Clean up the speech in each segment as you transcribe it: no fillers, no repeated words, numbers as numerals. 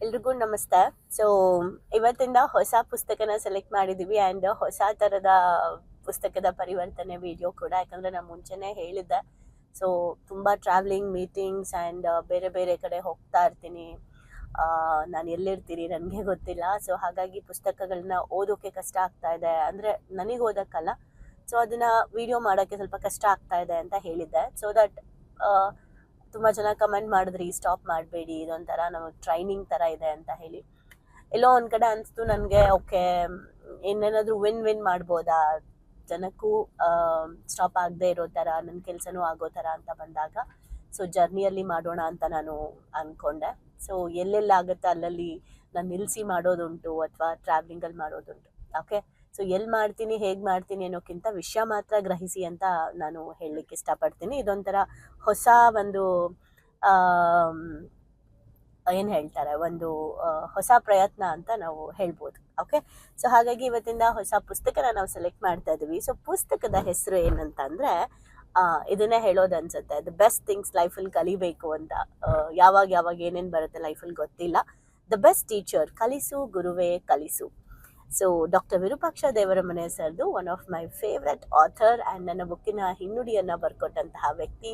ಎಲ್ರಿಗೂ ನಮಸ್ತೆ. ಸೊ ಇವತ್ತಿಂದ ಹೊಸ ಪುಸ್ತಕನ ಸೆಲೆಕ್ಟ್ ಮಾಡಿದೀವಿ ಆ್ಯಂಡ್ ಹೊಸ ಥರದ ಪುಸ್ತಕದ ಪರಿವರ್ತನೆ ವಿಡಿಯೋ ಕೂಡ. ಯಾಕಂದರೆ ನಾನು ಮುಂಚೆನೇ ಹೇಳಿದ್ದೆ, ಸೊ ತುಂಬ ಟ್ರಾವೆಲಿಂಗ್, ಮೀಟಿಂಗ್ಸ್ ಆ್ಯಂಡ್ ಬೇರೆ ಬೇರೆ ಕಡೆ ಹೋಗ್ತಾ ಇರ್ತೀನಿ. ನಾನು ಎಲ್ಲಿರ್ತೀನಿ ನನಗೆ ಗೊತ್ತಿಲ್ಲ. ಸೊ ಹಾಗಾಗಿ ಪುಸ್ತಕಗಳನ್ನ ಓದೋಕ್ಕೆ ಕಷ್ಟ ಆಗ್ತಾ ಇದೆ, ಅಂದರೆ ನನಗೆ ಓದೋಕ್ಕಲ್ಲ. ಸೊ ಅದನ್ನು ವಿಡಿಯೋ ಮಾಡೋಕ್ಕೆ ಸ್ವಲ್ಪ ಕಷ್ಟ ಆಗ್ತಾ ಇದೆ ಅಂತ ಹೇಳಿದ್ದೆ. ಸೊ ದಟ್ ತುಂಬ ಜನ ಕಮೆಂಟ್ ಮಾಡಿದ್ರಿ, ಸ್ಟಾಪ್ ಮಾಡಬೇಡಿ, ಇದೊಂಥರ ನಮಗೆ ಟ್ರೈನಿಂಗ್ ಥರ ಇದೆ ಅಂತ ಹೇಳಿ. ಎಲ್ಲೋ ಒಂದು ಕಡೆ ಅನಿಸ್ತು ನನಗೆ, ಓಕೆ ಇನ್ನೇನಾದರೂ ವಿನ್ ಮಾಡ್ಬೋದಾ, ಜನಕ್ಕೂ ಸ್ಟಾಪ್ ಆಗದೆ ಇರೋ ಥರ, ನನ್ನ ಕೆಲಸನೂ ಆಗೋ ಥರ ಅಂತ ಬಂದಾಗ ಸೊ ಜರ್ನಿಯಲ್ಲಿ ಮಾಡೋಣ ಅಂತ ನಾನು ಅಂದ್ಕೊಂಡೆ. ಸೊ ಎಲ್ಲೆಲ್ಲಾಗುತ್ತೆ ಅಲ್ಲಲ್ಲಿ ನಾನು ನಿಲ್ಲಿಸಿ ಮಾಡೋದುಂಟು ಅಥವಾ ಟ್ರಾವೆಲಿಂಗಲ್ಲಿ ಮಾಡೋದುಂಟು. ಓಕೆ, ಸೊ ಎಲ್ಲಿ ಮಾಡ್ತೀನಿ, ಹೇಗೆ ಮಾಡ್ತೀನಿ ಅನ್ನೋಕ್ಕಿಂತ ವಿಷಯ ಮಾತ್ರ ಗ್ರಹಿಸಿ ಅಂತ ನಾನು ಹೇಳಲಿಕ್ಕೆ ಇಷ್ಟಪಡ್ತೀನಿ. ಇದೊಂಥರ ಹೊಸ ಒಂದು ಏನು ಹೇಳ್ತಾರೆ, ಒಂದು ಹೊಸ ಪ್ರಯತ್ನ ಅಂತ ನಾವು ಹೇಳ್ಬೋದು. ಓಕೆ, ಸೊ ಹಾಗಾಗಿ ಇವತ್ತಿಂದ ಹೊಸ ಪುಸ್ತಕನ ನಾವು ಸೆಲೆಕ್ಟ್ ಮಾಡ್ತಾ ಇದ್ದೀವಿ. ಸೊ ಪುಸ್ತಕದ ಹೆಸರು ಏನಂತ ಅಂದರೆ, ಇದನ್ನೇ ಹೇಳೋದು ಅನ್ಸುತ್ತೆ, ದ ಬೆಸ್ಟ್ ಥಿಂಗ್ಸ್ ಲೈಫಲ್ಲಿ ಕಲಿಬೇಕು ಅಂತ. ಯಾವಾಗ ಏನೇನು ಬರುತ್ತೆ ಲೈಫಲ್ಲಿ ಗೊತ್ತಿಲ್ಲ. ದ ಬೆಸ್ಟ್ ಟೀಚರ್, ಕಲಿಸು ಗುರುವೇ ಕಲಿಸು. ಸೊ ಡಾಕ್ಟರ್ ವಿರೂಪಾಕ್ಷ ದೇವರಮನೆ ಸರ್ದು one of my favourite author and ನನ್ನ ಬುಕ್ಕಿನ ಹಿನ್ನುಡಿಯನ್ನು ಬರ್ಕೊಟ್ಟಂತಹ ವ್ಯಕ್ತಿ.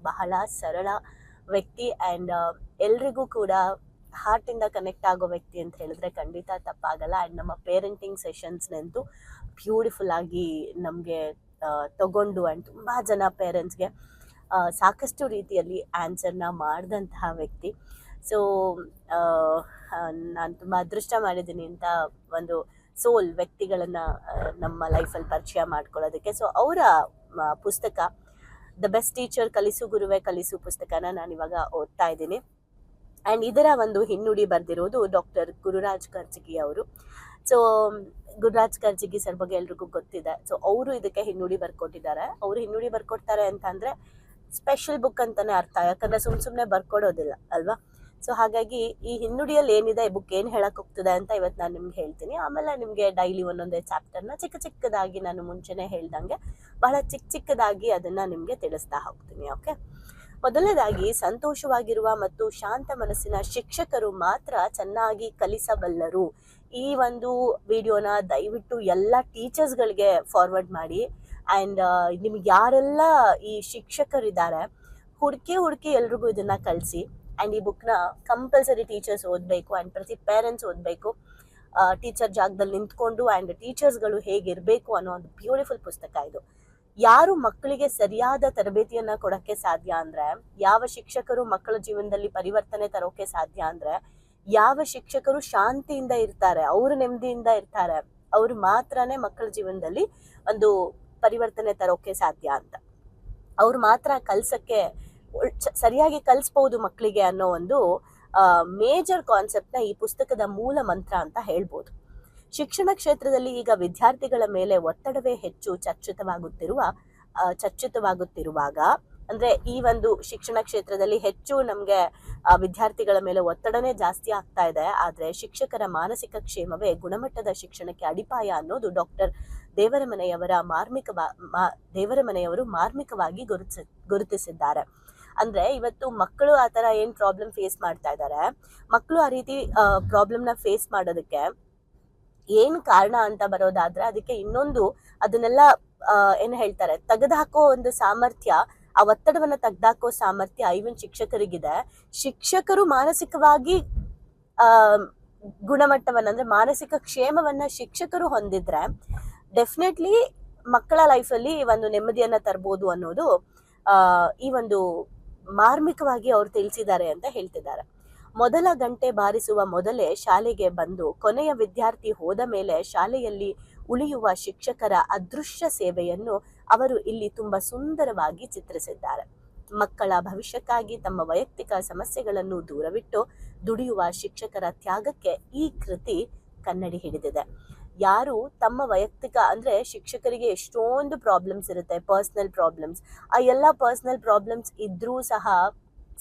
ಬಹಳ ಸರಳ ವ್ಯಕ್ತಿ ಆ್ಯಂಡ್ ಎಲ್ರಿಗೂ ಕೂಡ ಹಾರ್ಟಿಂದ ಕನೆಕ್ಟ್ ಆಗೋ ವ್ಯಕ್ತಿ ಅಂತ ಹೇಳಿದ್ರೆ ಖಂಡಿತ ತಪ್ಪಾಗಲ್ಲ. ಆ್ಯಂಡ್ ನಮ್ಮ ಪೇರೆಂಟಿಂಗ್ ಸೆಷನ್ಸ್ನಂತೂ ಬ್ಯೂಟಿಫುಲ್ ಆಗಿ ನಮಗೆ ತಗೊಂಡು ಆ್ಯಂಡ್ ತುಂಬ ಜನ ಪೇರೆಂಟ್ಸ್ಗೆ ಸಾಕಷ್ಟು ರೀತಿಯಲ್ಲಿ ಆನ್ಸರ್ನ ಮಾಡಿದಂತಹ ವ್ಯಕ್ತಿ. ಸೊ ನಾನು ತುಂಬ ಅದೃಷ್ಟ ಮಾಡಿದ್ದೀನಿ ಅಂತ ಒಂದು ಸೋಲ್ ವ್ಯಕ್ತಿಗಳನ್ನು ನಮ್ಮ ಲೈಫಲ್ಲಿ ಪರಿಚಯ ಮಾಡ್ಕೊಳ್ಳೋದಕ್ಕೆ. ಸೊ ಅವರ ಪುಸ್ತಕ ದ ಬೆಸ್ಟ್ ಟೀಚರ್, ಕಲಿಸು ಗುರುವೇ ಕಲಿಸು ಪುಸ್ತಕನ ನಾನು ಇವಾಗ ಓದ್ತಾ ಇದ್ದೀನಿ. ಆ್ಯಂಡ್ ಇದರ ಒಂದು ಹಿನ್ನುಡಿ ಬರೆದಿರೋದು ಡಾಕ್ಟರ್ ಗುರುರಾಜ್ ಕರ್ಜಗಿ ಅವರು. ಸೊ ಗುರುರಾಜ್ ಕರ್ಜಗಿ ಸರ್ ಬಗ್ಗೆ ಎಲ್ರಿಗೂ ಗೊತ್ತಿದೆ. ಸೊ ಅವರು ಇದಕ್ಕೆ ಹಿನ್ನುಡಿ ಬರ್ಕೊಟ್ಟಿದ್ದಾರೆ. ಅವರು ಹಿನ್ನುಡಿ ಬರ್ಕೊಡ್ತಾರೆ ಅಂತಂದರೆ ಸ್ಪೆಷಲ್ ಬುಕ್ ಅಂತಲೇ ಅರ್ಥ, ಯಾಕಂದರೆ ಸುಮ್ಮನೆ ಬರ್ಕೊಡೋದಿಲ್ಲ ಅಲ್ವಾ. ಸೊ ಹಾಗಾಗಿ ಈ ಹಿನ್ನುಡಿಯಲ್ಲಿ ಏನಿದೆ, ಈ ಬುಕ್ ಏನು ಹೇಳಕ್ಕೆ ಹೋಗ್ತದೆ ಅಂತ ಇವತ್ತು ನಾನು ನಿಮ್ಗೆ ಹೇಳ್ತೀನಿ. ಆಮೇಲೆ ನಿಮಗೆ ಡೈಲಿ ಒಂದೊಂದೇ ಚಾಪ್ಟರ್ನ ಚಿಕ್ಕದಾಗಿ, ನಾನು ಮುಂಚೆನೇ ಹೇಳ್ದಂಗೆ ಬಹಳ ಚಿಕ್ಕದಾಗಿ ಅದನ್ನು ನಿಮಗೆ ತಿಳಿಸ್ತಾ ಹೋಗ್ತೀನಿ. ಓಕೆ, ಮೊದಲನೇದಾಗಿ, ಸಂತೋಷವಾಗಿರುವ ಮತ್ತು ಶಾಂತ ಮನಸ್ಸಿನ ಶಿಕ್ಷಕರು ಮಾತ್ರ ಚೆನ್ನಾಗಿ ಕಲಿಸಬಲ್ಲರು. ಈ ಒಂದು ವಿಡಿಯೋನ ದಯವಿಟ್ಟು ಎಲ್ಲ ಟೀಚರ್ಸ್ಗಳಿಗೆ ಫಾರ್ವರ್ಡ್ ಮಾಡಿ. ಆ್ಯಂಡ್ ನಿಮ್ಗೆ ಯಾರೆಲ್ಲ ಈ ಶಿಕ್ಷಕರಿದ್ದಾರೆ, ಹುಡುಕಿ ಎಲ್ರಿಗೂ ಇದನ್ನು ಕಳಿಸಿ. ಆ್ಯಂಡ್ ಈ ಬುಕ್ನ ಕಂಪಲ್ಸರಿ ಟೀಚರ್ಸ್ ಓದಬೇಕು ಆ್ಯಂಡ್ ಪ್ರತಿ ಪೇರೆಂಟ್ಸ್ ಓದಬೇಕು. ಟೀಚರ್ ಜಾಗದಲ್ಲಿ ನಿಂತ್ಕೊಂಡು ಆ್ಯಂಡ್ ಟೀಚರ್ಸ್ಗಳು ಹೇಗಿರಬೇಕು ಅನ್ನೋ ಒಂದು ಬ್ಯೂಟಿಫುಲ್ ಪುಸ್ತಕ ಇದು. ಯಾರು ಮಕ್ಕಳಿಗೆ ಸರಿಯಾದ ತರಬೇತಿಯನ್ನು ಕೊಡೋಕ್ಕೆ ಸಾಧ್ಯ ಅಂದರೆ, ಯಾವ ಶಿಕ್ಷಕರು ಮಕ್ಕಳ ಜೀವನದಲ್ಲಿ ಪರಿವರ್ತನೆ ತರೋಕ್ಕೆ ಸಾಧ್ಯ ಅಂದರೆ, ಯಾವ ಶಿಕ್ಷಕರು ಶಾಂತಿಯಿಂದ ಇರ್ತಾರೆ, ಅವರು ನೆಮ್ಮದಿಯಿಂದ ಇರ್ತಾರೆ, ಅವರು ಮಾತ್ರನೇ ಮಕ್ಕಳ ಜೀವನದಲ್ಲಿ ಒಂದು ಪರಿವರ್ತನೆ ತರೋಕ್ಕೆ ಸಾಧ್ಯ ಅಂತ. ಅವ್ರು ಮಾತ್ರ ಕಲ್ಸಕ್ಕೆ ಸರಿಯಾಗಿ ಕಲಿಸ್ಬೋದು ಮಕ್ಕಳಿಗೆ ಅನ್ನೋ ಒಂದು ಮೇಜರ್ ಕಾನ್ಸೆಪ್ಟ್ನ ಈ ಪುಸ್ತಕದ ಮೂಲ ಮಂತ್ರ ಅಂತ ಹೇಳ್ಬೋದು. ಶಿಕ್ಷಣ ಕ್ಷೇತ್ರದಲ್ಲಿ ಈಗ ವಿದ್ಯಾರ್ಥಿಗಳ ಮೇಲೆ ಒತ್ತಡವೇ ಹೆಚ್ಚು ಚರ್ಚಿತವಾಗುತ್ತಿರುವಾಗ, ಅಂದರೆ ಈ ಒಂದು ಶಿಕ್ಷಣ ಕ್ಷೇತ್ರದಲ್ಲಿ ಹೆಚ್ಚು ನಮಗೆ ವಿದ್ಯಾರ್ಥಿಗಳ ಮೇಲೆ ಒತ್ತಡನೇ ಜಾಸ್ತಿ ಆಗ್ತಾ ಇದೆ. ಆದರೆ ಶಿಕ್ಷಕರ ಮಾನಸಿಕ ಕ್ಷೇಮವೇ ಗುಣಮಟ್ಟದ ಶಿಕ್ಷಣಕ್ಕೆ ಅಡಿಪಾಯ ಅನ್ನೋದು ಡಾಕ್ಟರ್ ದೇವರಮನೆಯವರು ಮಾರ್ಮಿಕವಾಗಿ ಗುರುತಿಸಿದ್ದಾರೆ. ಅಂದರೆ ಇವತ್ತು ಮಕ್ಕಳು ಆ ಥರ ಏನು ಪ್ರಾಬ್ಲಮ್ ಫೇಸ್ ಮಾಡ್ತಾ ಇದ್ದಾರೆ, ಮಕ್ಕಳು ಆ ರೀತಿ ಪ್ರಾಬ್ಲಮ್ನ ಫೇಸ್ ಮಾಡೋದಕ್ಕೆ ಏನು ಕಾರಣ ಅಂತ ಬರೋದಾದ್ರೆ, ಅದಕ್ಕೆ ಇನ್ನೊಂದು ಅದನ್ನೆಲ್ಲ ಏನು ಹೇಳ್ತಾರೆ, ತೆಗೆದುಹಾಕೋ ಒಂದು ಸಾಮರ್ಥ್ಯ, ಆ ಒತ್ತಡವನ್ನು ತೆಗೆದುಹಾಕೋ ಸಾಮರ್ಥ್ಯ ಈವನ್ ಶಿಕ್ಷಕರಿಗಿದೆ. ಶಿಕ್ಷಕರು ಮಾನಸಿಕವಾಗಿ ಗುಣಮಟ್ಟವನ್ನು, ಅಂದರೆ ಮಾನಸಿಕ ಕ್ಷೇಮವನ್ನು ಶಿಕ್ಷಕರು ಹೊಂದಿದ್ರೆ ಡೆಫಿನೆಟ್ಲಿ ಮಕ್ಕಳ ಲೈಫಲ್ಲಿ ಒಂದು ನೆಮ್ಮದಿಯನ್ನು ತರ್ಬೋದು ಅನ್ನೋದು ಈ ಒಂದು ಮಾರ್ಮಿಕವಾಗಿ ಅವರು ತಿಳಿಸಿದ್ದಾರೆ ಅಂತ ಹೇಳ್ತಿದ್ದಾರೆ. ಮೊದಲ ಗಂಟೆ ಬಾರಿಸುವ ಮೊದಲೇ ಶಾಲೆಗೆ ಬಂದು ಕೊನೆಯ ವಿದ್ಯಾರ್ಥಿ ಹೋದ ಮೇಲೆ ಶಾಲೆಯಲ್ಲಿ ಉಳಿಯುವ ಶಿಕ್ಷಕರ ಅದೃಶ್ಯ ಸೇವೆಯನ್ನು ಅವರು ಇಲ್ಲಿ ತುಂಬ ಸುಂದರವಾಗಿ ಚಿತ್ರಿಸಿದ್ದಾರೆ. ಮಕ್ಕಳ ಭವಿಷ್ಯಕ್ಕಾಗಿ ತಮ್ಮ ವೈಯಕ್ತಿಕ ಸಮಸ್ಯೆಗಳನ್ನು ದೂರವಿಟ್ಟು ದುಡಿಯುವ ಶಿಕ್ಷಕರ ತ್ಯಾಗಕ್ಕೆ ಈ ಕೃತಿ ಕನ್ನಡಿ ಹಿಡಿದಿದೆ. ಯಾರು ತಮ್ಮ ವೈಯಕ್ತಿಕ, ಅಂದರೆ ಶಿಕ್ಷಕರಿಗೆ ಎಷ್ಟೊಂದು ಪ್ರಾಬ್ಲಮ್ಸ್ ಇರುತ್ತೆ, ಪರ್ಸ್ನಲ್ ಪ್ರಾಬ್ಲಮ್ಸ್. ಆ ಎಲ್ಲ ಪರ್ಸ್ನಲ್ ಪ್ರಾಬ್ಲಮ್ಸ್ ಇದ್ರೂ ಸಹ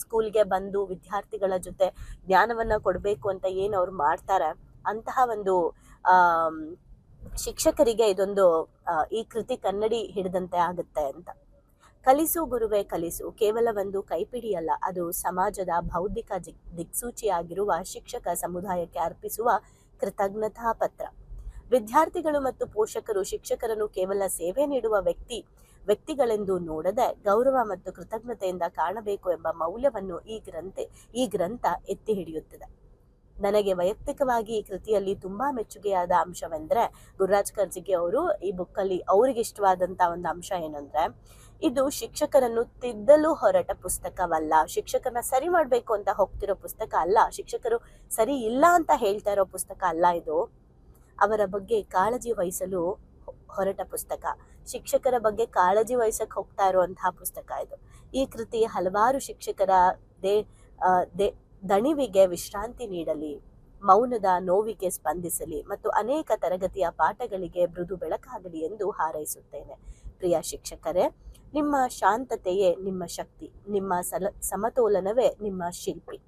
ಸ್ಕೂಲ್ಗೆ ಬಂದು ವಿದ್ಯಾರ್ಥಿಗಳ ಜೊತೆ ಜ್ಞಾನವನ್ನು ಕೊಡಬೇಕು ಅಂತ ಏನು ಅವ್ರು ಮಾಡ್ತಾರೆ, ಅಂತಹ ಒಂದು ಶಿಕ್ಷಕರಿಗೆ ಇದೊಂದು ಈ ಕೃತಿ ಕನ್ನಡಿ ಹಿಡಿದಂತೆ ಆಗುತ್ತೆ ಅಂತ. ಕಲಿಸು ಗುರುವೇ ಕಲಿಸು ಕೇವಲ ಒಂದು ಕೈಪಿಡಿಯಲ್ಲ, ಅದು ಸಮಾಜದ ಬೌದ್ಧಿಕ ದಿಕ್ಸೂಚಿಯಾಗಿರುವ ಶಿಕ್ಷಕ ಸಮುದಾಯಕ್ಕೆ ಅರ್ಪಿಸುವ ಕೃತಜ್ಞತಾ ಪತ್ರ. ವಿದ್ಯಾರ್ಥಿಗಳು ಮತ್ತು ಪೋಷಕರು ಶಿಕ್ಷಕರನ್ನು ಕೇವಲ ಸೇವೆ ನೀಡುವ ವ್ಯಕ್ತಿಗಳೆಂದು ನೋಡದೆ ಗೌರವ ಮತ್ತು ಕೃತಜ್ಞತೆಯಿಂದ ಕಾಣಬೇಕು ಎಂಬ ಮೌಲ್ಯವನ್ನು ಈ ಗ್ರಂಥ ಎತ್ತಿ ಹಿಡಿಯುತ್ತದೆ. ನನಗೆ ವೈಯಕ್ತಿಕವಾಗಿ ಈ ಕೃತಿಯಲ್ಲಿ ತುಂಬಾ ಮೆಚ್ಚುಗೆಯಾದ ಅಂಶವೆಂದ್ರೆ, ಗುರುರಾಜ್ ಕರ್ಜಗಿ ಅವರು ಈ ಬುಕ್ಕಲ್ಲಿ ಅವ್ರಿಗೆ ಇಷ್ಟವಾದಂತ ಒಂದು ಅಂಶ ಏನಂದ್ರೆ, ಇದು ಶಿಕ್ಷಕರನ್ನು ತಿದ್ದಲು ಹೊರಟ ಪುಸ್ತಕವಲ್ಲ, ಶಿಕ್ಷಕರನ್ನ ಸರಿ ಮಾಡ್ಬೇಕು ಅಂತ ಹೋಗ್ತಿರೋ ಪುಸ್ತಕ ಅಲ್ಲ, ಶಿಕ್ಷಕರು ಸರಿ ಇಲ್ಲ ಅಂತ ಹೇಳ್ತಾ ಇರೋ ಪುಸ್ತಕ ಅಲ್ಲ, ಇದು ಅವರ ಬಗ್ಗೆ ಕಾಳಜಿ ವಹಿಸಲು ಹೊರಟ ಪುಸ್ತಕ, ಶಿಕ್ಷಕರ ಬಗ್ಗೆ ಕಾಳಜಿ ವಹಿಸಕ್ಕೆ ಹೋಗ್ತಾ ಇರುವಂತಹ ಪುಸ್ತಕ ಇದು. ಈ ಕೃತಿ ಹಲವಾರು ಶಿಕ್ಷಕರ ದಣಿವಿಗೆ ವಿಶ್ರಾಂತಿ ನೀಡಲಿ, ಮೌನದ ನೋವಿಗೆ ಸ್ಪಂದಿಸಲಿ ಮತ್ತು ಅನೇಕ ತರಗತಿಯ ಪಾಠಗಳಿಗೆ ಮೃದು ಬೆಳಕಾಗಲಿ ಎಂದು ಹಾರೈಸುತ್ತೇನೆ. ಪ್ರಿಯ ಶಿಕ್ಷಕರೇ, ನಿಮ್ಮ ಶಾಂತತೆಯೇ ನಿಮ್ಮ ಶಕ್ತಿ, ನಿಮ್ಮ ಸಮತೋಲನವೇ ನಿಮ್ಮ ಶಿಲ್ಪಿ.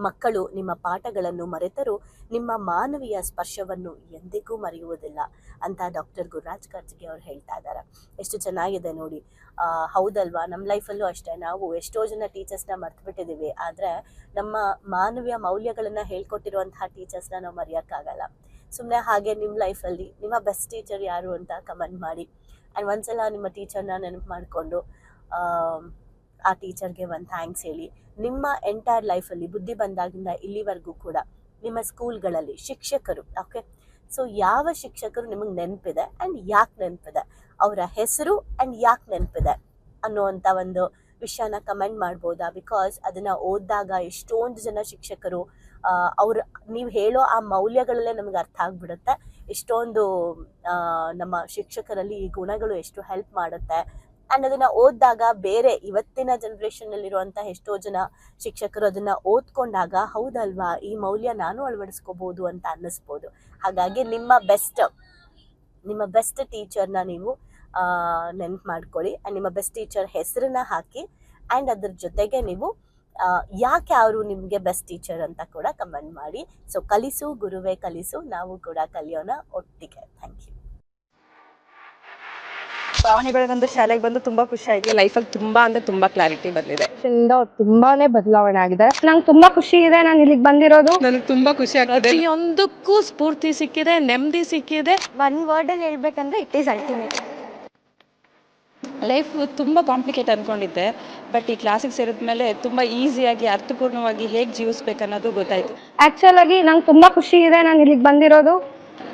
ಮಕ್ಕಳು ನಿಮ್ಮ ಪಾಠಗಳನ್ನು ಮರೆತರೂ ನಿಮ್ಮ ಮಾನವೀಯ ಸ್ಪರ್ಶವನ್ನು ಎಂದಿಗೂ ಮರೆಯುವುದಿಲ್ಲ ಅಂತ ಡಾಕ್ಟರ್ ಗುರುರಾಜ್ ಕರ್ಜಗಿ ಅವರು ಹೇಳ್ತಾ ಇದ್ದಾರೆ. ಎಷ್ಟು ಚೆನ್ನಾಗಿದೆ ನೋಡಿ. ಹೌದಲ್ವಾ, ನಮ್ಮ ಲೈಫಲ್ಲೂ ಅಷ್ಟೇ, ನಾವು ಎಷ್ಟೋ ಜನ ಟೀಚರ್ಸ್ನ ಮರ್ತು ಬಿಟ್ಟಿದ್ದೀವಿ, ಆದರೆ ನಮ್ಮ ಮಾನವೀಯ ಮೌಲ್ಯಗಳನ್ನು ಹೇಳ್ಕೊಟ್ಟಿರುವಂತಹ ಟೀಚರ್ಸ್ನ ನಾವು ಮರೆಯೋಕ್ಕಾಗಲ್ಲ. ಸುಮ್ಮನೆ ಹಾಗೆ ನಿಮ್ಮ ಲೈಫಲ್ಲಿ ನಿಮ್ಮ ಬೆಸ್ಟ್ ಟೀಚರ್ ಯಾರು ಅಂತ ಕಮೆಂಟ್ ಮಾಡಿ, ಆ್ಯಂಡ್ ಒಂದ್ಸಲ ನಿಮ್ಮ ಟೀಚರ್ನ ನೆನಪು ಮಾಡಿಕೊಂಡು ಆ ಟೀಚರ್ಗೆ ಒಂದು ಥ್ಯಾಂಕ್ಸ್ ಹೇಳಿ. ನಿಮ್ಮ ಎಂಟೈರ್ ಲೈಫಲ್ಲಿ ಬುದ್ಧಿ ಬಂದಾಗಿಂದ ಇಲ್ಲಿವರೆಗೂ ಕೂಡ ನಿಮ್ಮ ಸ್ಕೂಲ್ಗಳಲ್ಲಿ ಶಿಕ್ಷಕರು, ಓಕೆ, ಸೊ ಯಾವ ಶಿಕ್ಷಕರು ನಿಮಗೆ ನೆನಪಿದೆ ಆ್ಯಂಡ್ ಯಾಕೆ ನೆನಪಿದೆ, ಅವರ ಹೆಸರು ಆ್ಯಂಡ್ ಯಾಕೆ ನೆನಪಿದೆ ಅನ್ನುವಂಥ ಒಂದು ವಿಷಯನ ಕಮೆಂಟ್ ಮಾಡ್ಬೋದಾ? ಬಿಕಾಸ್ ಅದನ್ನು ಓದಿದಾಗ ಎಷ್ಟೊಂದು ಜನ ಶಿಕ್ಷಕರು ನೀವು ಹೇಳೋ ಆ ಮೌಲ್ಯಗಳಲ್ಲೇ ನಮಗೆ ಅರ್ಥ ಆಗಿಬಿಡುತ್ತೆ. ಎಷ್ಟೊಂದು ನಮ್ಮ ಶಿಕ್ಷಕರಲ್ಲಿ ಈ ಗುಣಗಳು ಎಷ್ಟು ಹೆಲ್ಪ್ ಮಾಡುತ್ತೆ. ಆ್ಯಂಡ್ ಅದನ್ನು ಓದಿದಾಗ ಬೇರೆ ಇವತ್ತಿನ ಜನ್ರೇಷನ್ನಲ್ಲಿರುವಂಥ ಎಷ್ಟೋ ಜನ ಶಿಕ್ಷಕರು ಅದನ್ನು ಓದ್ಕೊಂಡಾಗ ಹೌದಲ್ವಾ, ಈ ಮೌಲ್ಯ ನಾನು ಅಳವಡಿಸ್ಕೋಬೋದು ಅಂತ ಅನ್ನಿಸ್ಬೋದು. ಹಾಗಾಗಿ ನಿಮ್ಮ ಬೆಸ್ಟ್ ಟೀಚರ್ನ ನೀವು ನೆನ್ಪು ಮಾಡ್ಕೊಳ್ಳಿ, ಆ್ಯಂಡ್ ನಿಮ್ಮ ಬೆಸ್ಟ್ ಟೀಚರ್ ಹೆಸರನ್ನ ಹಾಕಿ, ಆ್ಯಂಡ್ ಅದ್ರ ಜೊತೆಗೆ ನೀವು ಯಾಕೆ ಅವರು ನಿಮಗೆ ಬೆಸ್ಟ್ ಟೀಚರ್ ಅಂತ ಕೂಡ ಕಮೆಂಟ್ ಮಾಡಿ. ಸೊ ಕಲಿಸು ಗುರುವೇ ಕಲಿಸು, ನಾವು ಕೂಡ ಕಲಿಯೋಣ ಒಟ್ಟಿಗೆ. Thank you. ಭಾವನೆಗಳಿಗೊಂದು ಶಾಲೆಗೆ ಬಂದು ತುಂಬಾ ಖುಷಿ ಆಯ್ತು. ಲೈಫಲ್ಲಿ ತುಂಬಾ ಅಂದ್ರೆ ತುಂಬಾ ಕ್ಲಾರಿಟಿ ಬಂದಿದೆ. ತುಂಬಾನೇ ಬದಲಾವಣೆ ಆಗಿದೆ. ನಂಗೆ ತುಂಬಾ ಖುಷಿ ಇದೆ ನಾನು ಇಲ್ಲಿಗೆ ಬಂದಿರೋದು. ನನಗೆ ತುಂಬಾ ಖುಷಿ ಆಗ್ತಿದೆ. ಪ್ರತಿಯೊಂದಕ್ಕೂ ಸ್ಫೂರ್ತಿ ಸಿಕ್ಕಿದೆ, ನೆಮ್ಮದಿ ಸಿಕ್ಕಿದೆ. ಒನ್ ವರ್ಡ್ ಅಲ್ಲಿ ಹೇಳ್ಬೇಕಂದ್ರೆ ಇಟ್ ಈಸ್ ಅಲ್ಟಿಮೇಟ್. ಲೈಫ್ ತುಂಬ ಕಾಂಪ್ಲಿಕೇಟ್ ಅಂದ್ಕೊಂಡಿದ್ದೆ, ಬಟ್ ಈ ಕ್ಲಾಸಿಗೆ ಸೇರಿದ್ಮೇಲೆ ತುಂಬ ಈಸಿಯಾಗಿ ಅರ್ಥಪೂರ್ಣವಾಗಿ ಹೇಗೆ ಜೀವಿಸ್ಬೇಕು ಅನ್ನೋದು ಗೊತ್ತಾಯಿತು. ಆ್ಯಕ್ಚುಲ್ ಆಗಿ ನಂಗೆ ತುಂಬ ಖುಷಿ ಇದೆ ನಾನು ಇಲ್ಲಿಗೆ ಬಂದಿರೋದು.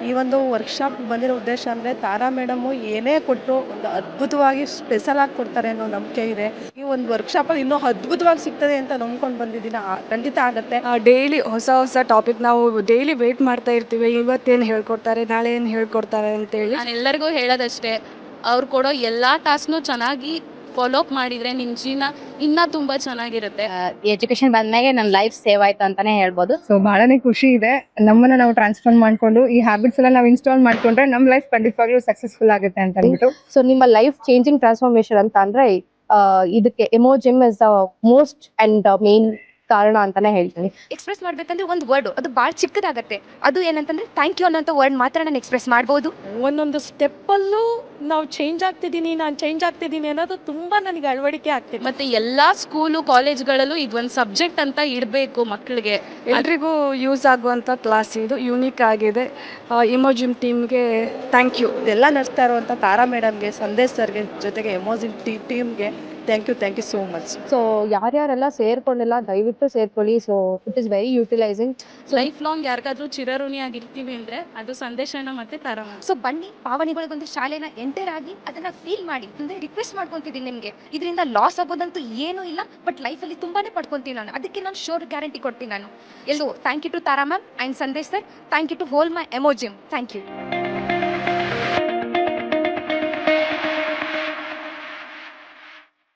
ಈ ಒಂದು ವರ್ಕ್ಶಾಪ್ ಬಂದಿರೋ ಉದ್ದೇಶ ಅಂದರೆ ತಾರಾ ಮೇಡಮು ಏನೇ ಕೊಟ್ಟರು ಒಂದು ಅದ್ಭುತವಾಗಿ ಸ್ಪೆಷಲ್ ಆಗಿ ಕೊಡ್ತಾರೆ ಅನ್ನೋ ನಂಬಿಕೆ ಇದೆ. ಈ ಒಂದು ವರ್ಕ್ಶಾಪಲ್ಲಿ ಇನ್ನೂ ಅದ್ಭುತವಾಗಿ ಸಿಗ್ತದೆ ಅಂತ ನಂಬ್ಕೊಂಡು ಬಂದಿದ್ದೀನಿ. ಖಂಡಿತ ಆಗುತ್ತೆ. ಡೈಲಿ ಹೊಸ ಟಾಪಿಕ್ ನಾವು ಡೈಲಿ ವೇಟ್ ಮಾಡ್ತಾ ಇರ್ತೀವಿ, ಇವತ್ತೇನು ಹೇಳ್ಕೊಡ್ತಾರೆ, ನಾಳೆ ಏನು ಹೇಳ್ಕೊಡ್ತಾರೆ ಅಂತೇಳಿ. ನಾನು ಎಲ್ಲರಿಗೂ ಹೇಳೋದಷ್ಟೇ, ಅವ್ರು ಕೊಡೋ ಎಲ್ಲ ಟಾಸ್ಕ್ನು ಚೆನ್ನಾಗಿ ಫಾಲೋ ಅಪ್ ಮಾಡಿದರೆ ನಿಮ್ಮ ಜೀವನ ಇನ್ನೂ ತುಂಬ ಚೆನ್ನಾಗಿರುತ್ತೆ. ಎಜುಕೇಶನ್ ಬಂದ್ಮೇಲೆ ನನ್ನ ಲೈಫ್ ಸೇವ್ ಆಯ್ತು ಅಂತಾನೆ ಹೇಳ್ಬೋದು. ಸೊ ಬಹಳನೇ ಖುಷಿ ಇದೆ. ನಮ್ಮನ್ನ ನಾವು ಟ್ರಾನ್ಸ್ಫಾರ್ಮ್ ಮಾಡ್ಕೊಂಡು ಈ ಹ್ಯಾಬಿಟ್ಸ್ ಎಲ್ಲ ನಾವು ಇನ್ಸ್ಟಾಲ್ ಮಾಡ್ಕೊಂಡ್ರೆ ನಮ್ಮ ಲೈಫ್ ಖಂಡಿತವಾಗ್ಲೂ ಸಕ್ಸಸ್ಫುಲ್ ಆಗುತ್ತೆ ಅಂತ ಹೇಳ್ಬಿಟ್ಟು. ಸೊ ನಿಮ್ಮ ಲೈಫ್ ಚೇಂಜಿಂಗ್ ಟ್ರಾನ್ಸ್ಫಾರ್ಮೇಶನ್ ಅಂತ ಅಂದ್ರೆ ಇದಕ್ಕೆ ಎಮೋಜಿಮ್ is the most and main ಕಾರಣ ಅಂತಾನೆ ಹೇಳ್ತೀನಿ. ಎಕ್ಸ್ಪ್ರೆಸ್ ಮಾಡ್ಬೇಕಂದ್ರೆ ಒಂದು ವರ್ಡ್ ಅದು ಭಾಳ ಚಿಕ್ಕದಾಗತ್ತೆ. ಅದು ಏನಂತಂದ್ರೆ ಥ್ಯಾಂಕ್ ಯು ಅನ್ನೋಂಥ ವರ್ಡ್ ಮಾತ್ರ ನಾನು ಎಕ್ಸ್ಪ್ರೆಸ್ ಮಾಡ್ಬೋದು. ಒಂದೊಂದು ಸ್ಟೆಪ್ಪಲ್ಲೂ ನಾವು ನಾನು ಚೇಂಜ್ ಆಗ್ತಿದ್ದೀನಿ ಅನ್ನೋದು ತುಂಬಾ ನನಗೆ ಅಳವಡಿಕೆ ಆಗ್ತಿದೆ. ಮತ್ತು ಎಲ್ಲ ಸ್ಕೂಲು ಕಾಲೇಜ್ಗಳಲ್ಲೂ ಇದೊಂದು ಸಬ್ಜೆಕ್ಟ್ ಅಂತ ಇಡಬೇಕು ಮಕ್ಕಳಿಗೆ. ಎಲ್ರಿಗೂ ಯೂಸ್ ಆಗುವಂಥ ಕ್ಲಾಸ್ ಇದು, ಯೂನಿಕ್ ಆಗಿದೆ. ಇಮೋಜಿಮ್ ಟೀಮ್ಗೆ ಥ್ಯಾಂಕ್ ಯು. ಎಲ್ಲ ನಡೆಸ್ತಾ ಇರುವಂಥ ತಾರಾ ಮೇಡಮ್ಗೆ, ಸಂದೇಶ್ ಸರ್ಗೆ, ಜೊತೆಗೆ ಎಮೋಜಿನ್ ಟೀಮ್ಗೆ thank you so much. So ಯಾರ್ಯಾರೆಲ್ಲ ಸೇರ್ಕೊಂಡಿಲ್ಲ ದಯವಿಟ್ಟು ಸೇರ್ಕೊಳ್ಳಿ. So it is very utilising. Life long ಯಾರಿಗಾದ್ರೂ ಚಿರಋಣಿಯಾಗಿರ್ತೀವಿ ಅಂದರೆ ಅದು ಸಂದೇಶನ ಮತ್ತು ತಾರಾ. ಸೊ ಬನ್ನಿ ಭಾವನೆಗಳಿಗೊಂದು ಶಾಲೆನ ಎಂಟರ್ ಆಗಿ ಅದನ್ನ ಫೀಲ್ ಮಾಡಿ. ಅಂದ್ರೆ ರಿಕ್ವೆಸ್ಟ್ ಮಾಡ್ಕೊಂತಿದ್ದೀನಿ ನಿಮಗೆ, ಇದರಿಂದ ಲಾಸ್ ಆಗೋದಂತೂ ಏನೂ ಇಲ್ಲ, ಬಟ್ ಲೈಫಲ್ಲಿ ತುಂಬಾನೇ ಪಡ್ಕೊಂತೀನಿ ನಾನು. ಅದಕ್ಕೆ ನಾನು ಶೋರ್ ಗ್ಯಾರಂಟಿ ಕೊಡ್ತೀನಿ ನಾನು. ಎಲ್ಲೋ thank you to Tara ma'am and Sandesh sir. Thank you to whole my ಎಮೋಜಿಮ್. Thank you.